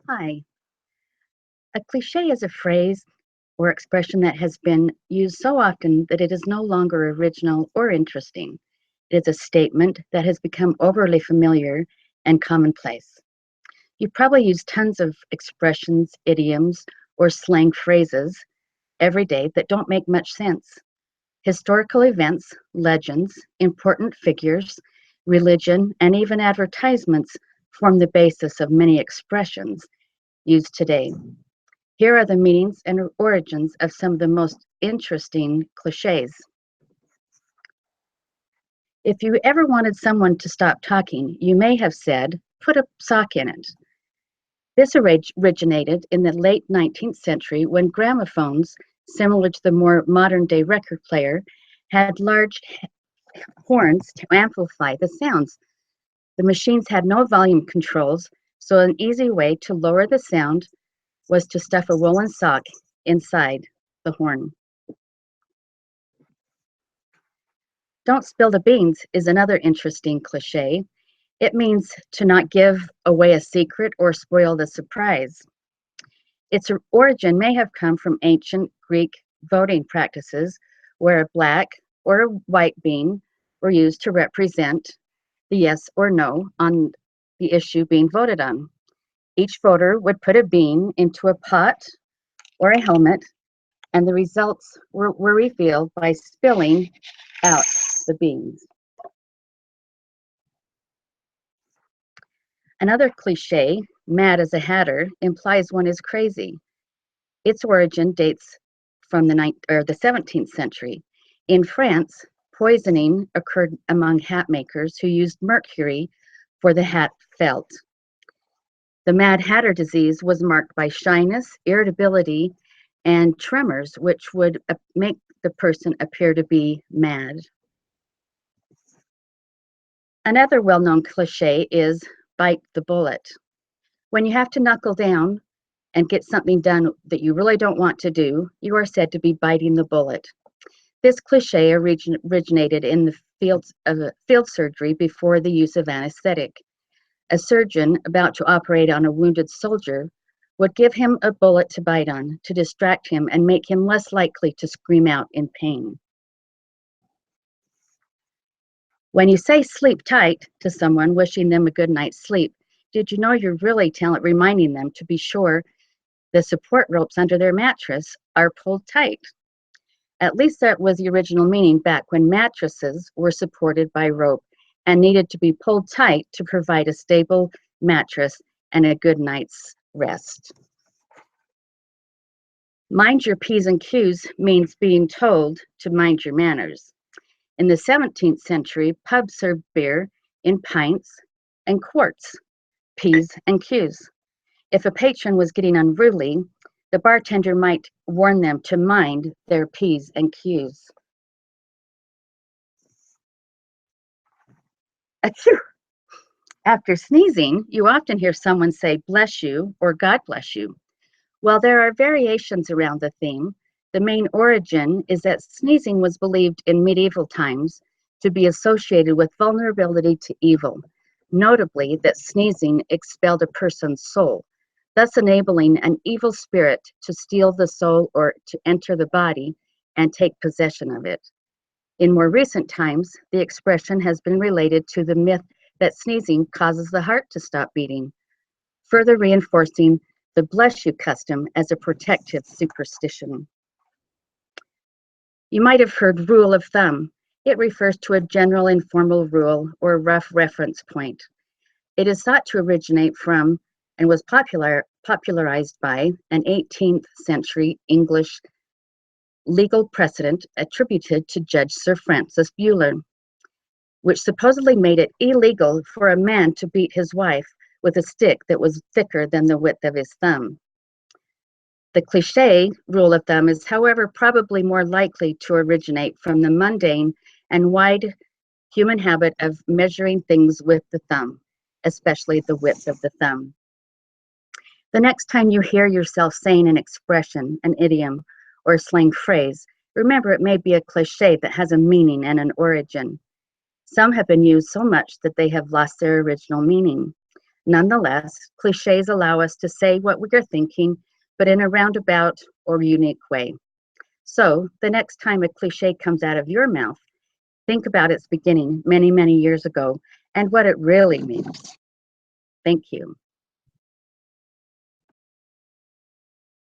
Hi. A cliche is a phrase or expression that has been used so often that it is no longer original or interesting. It is a statement that has become overly familiar and commonplace. You probably use tons of expressions, idioms, or slang phrases every day that don't make much sense. Historical events, legends, important figures, religion, and even advertisements form the basis of many expressions used today. Here are the meanings and origins of some of the most interesting cliches. If you ever wanted someone to stop talking, you may have said, put a sock in it. This originated in the late 19th century when gramophones, similar to the more modern day record player, had large horns to amplify the sounds. The machines had no volume controls, so an easy way to lower the sound was to stuff a woolen sock inside the horn. Don't spill the beans is another interesting cliche. It means to not give away a secret or spoil the surprise. Its origin may have come from ancient Greek voting practices where a black or a white bean were used to represent the yes or no on the issue being voted on. Each voter would put a bean into a pot or a helmet, and the results were revealed by spilling out the beans. Another cliche, mad as a hatter, implies one is crazy. Its origin dates from the 17th century. In France, poisoning occurred among hat makers who used mercury for the hat felt. The Mad Hatter disease was marked by shyness, irritability, and tremors, which would make the person appear to be mad. Another well-known cliche is bite the bullet. When you have to knuckle down and get something done that you really don't want to do, you are said to be biting the bullet. This cliche originated in the fields of field surgery before the use of anesthetic. A surgeon about to operate on a wounded soldier would give him a bullet to bite on to distract him and make him less likely to scream out in pain. When you say sleep tight to someone, wishing them a good night's sleep, did you know you're really reminding them to be sure the support ropes under their mattress are pulled tight? At least that was the original meaning back when mattresses were supported by rope and needed to be pulled tight to provide a stable mattress and a good night's rest. Mind your P's and Q's means being told to mind your manners. In the 17th century, pubs served beer in pints and quarts, P's and Q's. If a patron was getting unruly, the bartender might warn them to mind their P's and Q's. Achoo! After sneezing, you often hear someone say, bless you, or God bless you. While there are variations around the theme, the main origin is that sneezing was believed in medieval times to be associated with vulnerability to evil, notably that sneezing expelled a person's soul, thus enabling an evil spirit to steal the soul or to enter the body and take possession of it. In more recent times, the expression has been related to the myth that sneezing causes the heart to stop beating, further reinforcing the bless you custom as a protective superstition. You might have heard rule of thumb. It refers to a general informal rule or rough reference point. It is thought to originate from and was popularized by an 18th century English legal precedent attributed to Judge Sir Francis Buller, which supposedly made it illegal for a man to beat his wife with a stick that was thicker than the width of his thumb. The cliche rule of thumb is, however, probably more likely to originate from the mundane and wide human habit of measuring things with the thumb, especially the width of the thumb. The next time you hear yourself saying an expression, an idiom, or a slang phrase, remember it may be a cliche that has a meaning and an origin. Some have been used so much that they have lost their original meaning. Nonetheless, cliches allow us to say what we are thinking, but in a roundabout or unique way. So, the next time a cliche comes out of your mouth, think about its beginning many, many years ago and what it really means. Thank you.